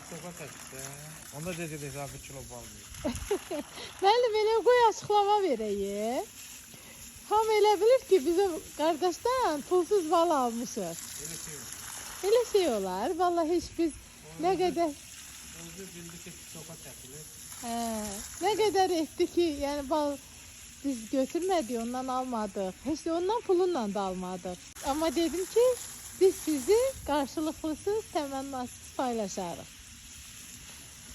TikTok'a çəksə, onda deyəcək hesabı kilo bal verir. Müəllim, elə qoy açıqlama verəyim. Ham elə bilir ki, bizim qardaşdan pulsuz bal almışıq. Elə şey olur. Elə şey olar. Vallahi heç biz nə qədər... Özü bildi ki, TikTok'a çəkilir. Nə qədər etdi ki, yəni bal biz götürmədik, ondan almadıq. Heç də ondan pulla da almadıq. Amma dedim ki, biz sizi qarşılıqlısız, təmənnasız paylaşarıq.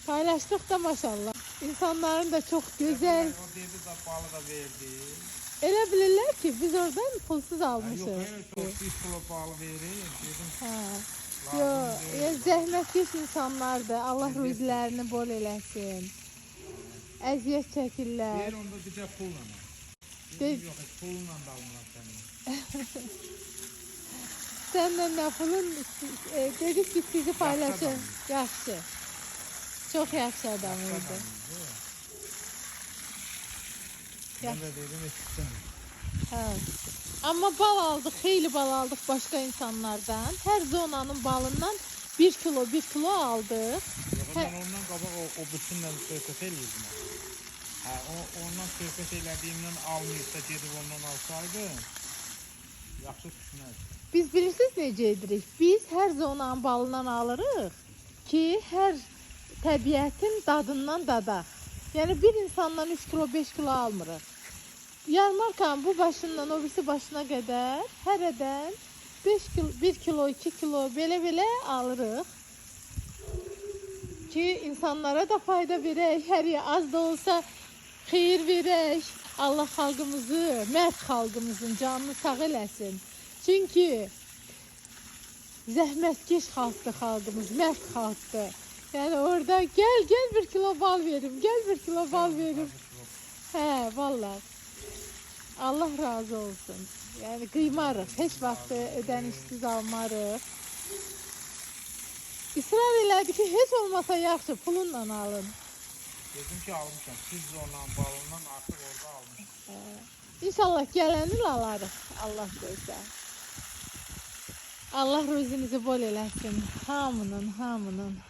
Paylaşdıq da maşallah. İnsanların da çox gözəl. O dedi da balı da verdi. Elə bilirlər ki, biz oradan pulsuz almışıq. Yox, çok 1 kilo balı verir. Dedim, Yox, zəhmətkeş insanlardır. Allah rüzlərini bol eləsin. Əziyyət çəkirlər. Deyir onda bizə pulla. Dedim, yox, heç pulla da almıram səndən. Səndən nə pulun dedik ki, sizi paylaşın. Yaxşı. Çox yaxşı adam idi. Ben de dedim etsin. Amma bal aldıq, xeyli bal aldıq başqa insanlardan. Hər zonanın balından 1 kilo aldıq. Yox, ben ondan qabaq o bütünlə söhbət eləyirdim. Ondan söhbət elədiyimdən almayıbsa gedib ondan alsaydım, yaxşı düşünərdim. Biz bilirsiniz necə edirik? Biz hər zonanın balından alırıq ki, hər təbiətin dadından dadaq. Yəni bir insandan 3 kilo, 5 kilo almırıq. Yarmarkanın bu başından o birisi başına qədər hərədən 1 kilo, 2 kilo belə alırıq. Ki insanlara da fayda verək, hər yer az da olsa xeyir verək. Allah xalqımızı, mərd xalqımızın canını sağ eləsin. Çünki zəhmətkeş xalqdır xalqımız, mərd xalqdır. Yəni orada gel 1 kilo bal verim, gel 1 kilo bal verim. Vallahi. Allah razı olsun. Yəni qıymarıq, heç vaxt ödənişsiz almarıq. İsrar elədi ki, heç olmasa yaxşı, pulunla alın. Dedim ki, almışam. Siz ondan balından artıq orada almışam. İnşallah gələni alarıq. Allah gözəl. Allah rüzünüzü bol eləsin. Hamının.